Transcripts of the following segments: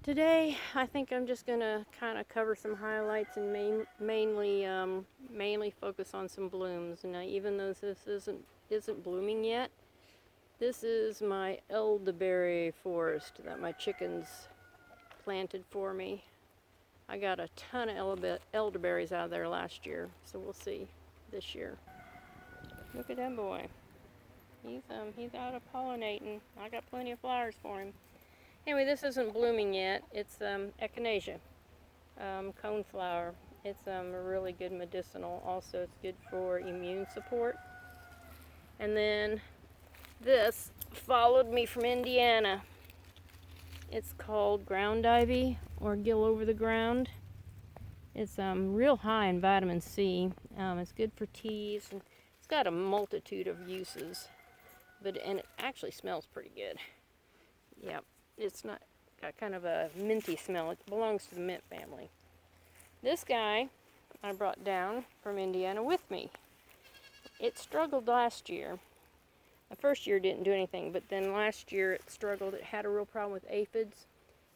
Today, I think I'm just gonna kind of cover some highlights and mainly focus on some blooms. Now, even though this isn't blooming yet, this is my elderberry forest that my chickens planted for me. I got a ton of elderberries out of there last year, so we'll see this year. Look at that boy. He's out of pollinating. I got plenty of flowers for him. Anyway, this isn't blooming yet. It's Echinacea, coneflower. It's really good medicinal. Also, it's good for immune support. And then this followed me from Indiana. It's called ground ivy or gill over the ground. It's real high in vitamin C. It's good for teas, and it's got a multitude of uses. And it actually smells pretty good. Yep. It's not got kind of a minty smell. It belongs to the mint family. This guy I brought down from Indiana with me. It struggled last year. The first year didn't do anything, but then last year it struggled. It had a real problem with aphids,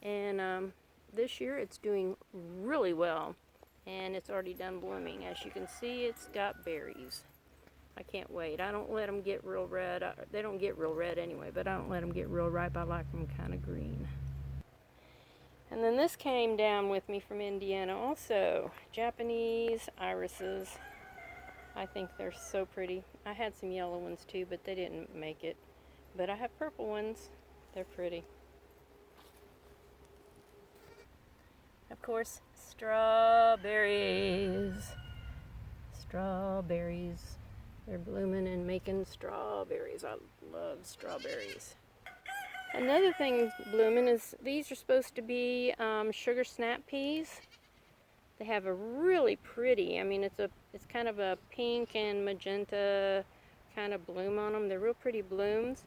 and this year it's doing really well, and it's already done blooming. As you can see, it's got berries. I can't wait. I don't let them get real red. They don't get real red anyway, but I don't let them get real ripe. I like them kind of green. And then this came down with me from Indiana also. Japanese irises. I think they're so pretty. I had some yellow ones too, but they didn't make it. But I have purple ones. They're pretty. Of course, strawberries. Strawberries. They're blooming and making strawberries. I love strawberries. Another thing blooming is these are supposed to be sugar snap peas. They have a really pretty, it's kind of a pink and magenta kind of bloom on them. They're real pretty blooms.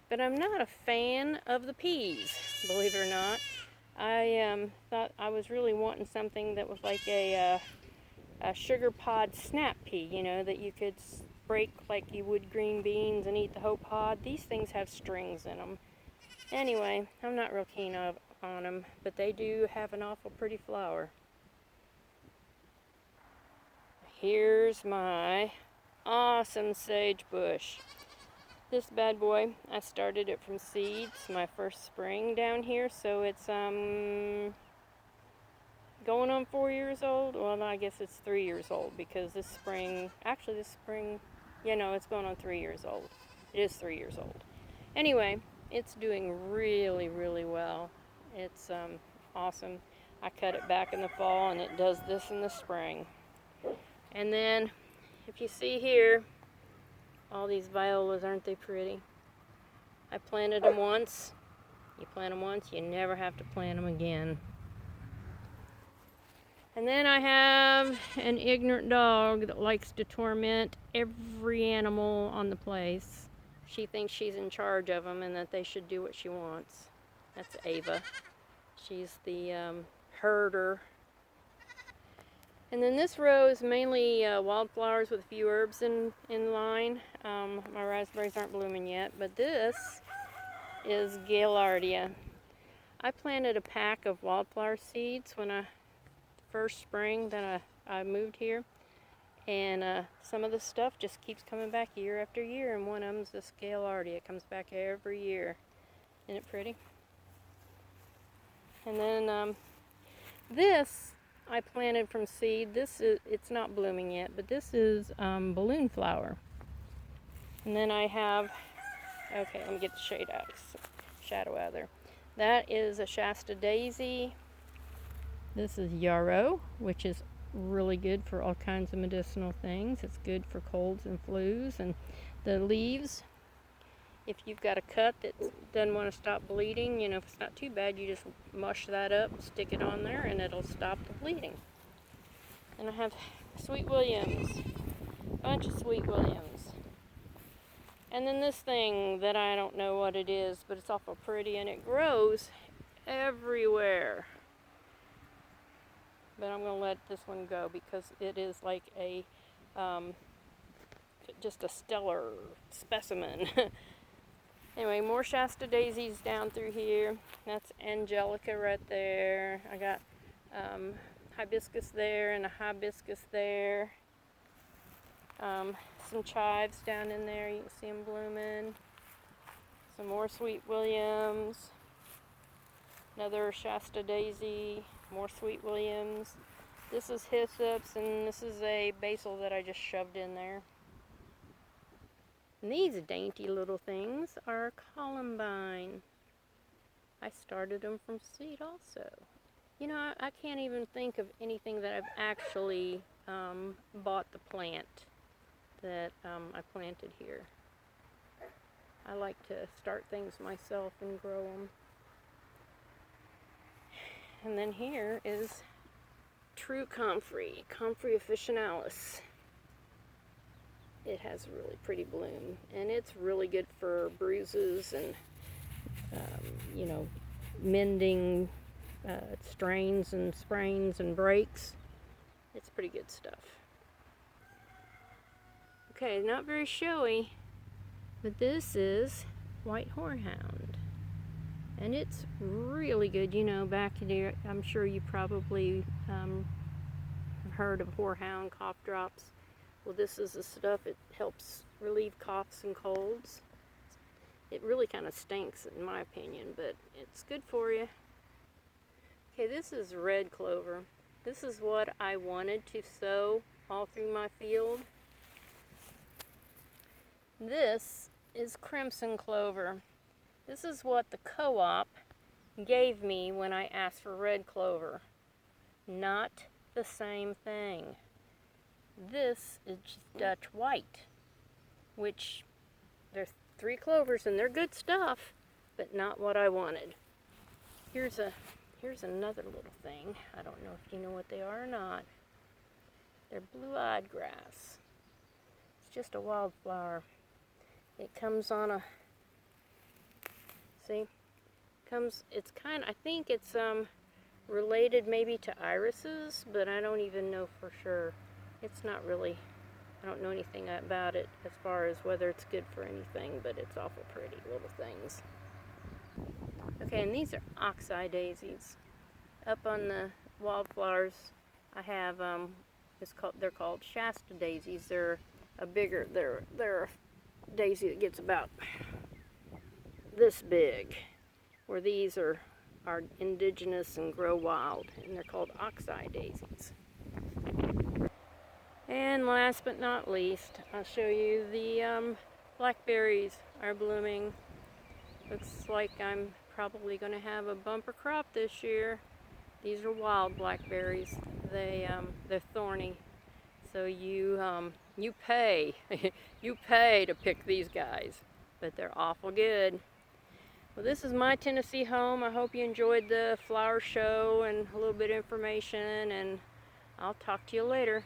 But I'm not a fan of the peas, believe it or not. I thought I was really wanting something that was like a sugar pod snap pea, that you could break like you would green beans and eat the whole pod. These things have strings in them. Anyway, I'm not real keen on them, but they do have an awful pretty flower. Here's my awesome sagebush. This bad boy, I started it from seeds my first spring down here, so it's going on 4 years old. Well, I guess it's 3 years old because this spring, it's going on 3 years old. It is 3 years old. Anyway, it's doing really, really well. It's awesome. I cut it back in the fall, and it does this in the spring. And then, if you see here, all these violas, aren't they pretty? I planted them once. You plant them once, you never have to plant them again. And then I have an ignorant dog that likes to torment every animal on the place. She thinks she's in charge of them and that they should do what she wants. That's Ava. She's the herder. And then this row is mainly wildflowers with a few herbs in line. My raspberries aren't blooming yet, but this is Gaillardia. I planted a pack of wildflower seeds when first spring that I moved here, and some of the stuff just keeps coming back year after year, and one of them's this Gaillardia. It comes back every year. Isn't it pretty? And then this I planted from seed. It's not blooming yet, but this is balloon flower. And then I have, okay, let me get the shadow out of there. That is a shasta daisy. This is yarrow, which is really good for all kinds of medicinal things. It's good for colds and flus. And the leaves, if you've got a cut that doesn't want to stop bleeding, if it's not too bad, you just mush that up, stick it on there, and it'll stop the bleeding. And I have Sweet Williams, a bunch of Sweet Williams. And then this thing that I don't know what it is, but it's awful pretty, and it grows everywhere. But I'm going to let this one go because it is like just a stellar specimen. Anyway, more Shasta daisies down through here. That's Angelica right there. I got hibiscus there and a hibiscus there. Some chives down in there, you can see them blooming. Some more sweet williams. Another Shasta daisy, more sweet williams. This is hyssopus, and this is a basil that I just shoved in there. And these dainty little things are columbine. I started them from seed also. You know, I can't even think of anything that I've actually bought the plant that I planted here. I like to start things myself and grow them. And then here is true comfrey, comfrey officinalis. It has a really pretty bloom, and it's really good for bruises and, you know, mending strains and sprains and breaks. It's pretty good stuff. Okay, not very showy, but this is white hornhound. And it's really good. You know, back there, I'm sure you probably have heard of horehound cough drops. Well, this is the stuff. It helps relieve coughs and colds. It really kind of stinks, in my opinion, but it's good for you. Okay, this is red clover. This is what I wanted to sow all through my field. This is crimson clover. This is what the co-op gave me when I asked for red clover. Not the same thing. This is just Dutch white, which there's 3 clovers and they're good stuff, but not what I wanted. Here's another little thing. I don't know if you know what they are or not. They're blue-eyed grass. It's just a wildflower. It comes on a, see, it's kind of, I think it's related maybe to irises, but I don't even know for sure. It's not really, I don't know anything about it as far as whether it's good for anything, but it's awful pretty little things. Okay, and these are oxeye daisies. Up on the wildflowers, I have they're called shasta daisies. They're a bigger, they're a daisy that gets about this big, where these are indigenous and grow wild, and they're called oxeye daisies. And last but not least, I'll show you the blackberries are blooming. Looks like I'm probably going to have a bumper crop this year. These are wild blackberries. They're thorny, so you pay you pay to pick these guys, but they're awful good. Well, this is my Tennessee home. I hope you enjoyed the flower show and a little bit of information, and I'll talk to you later.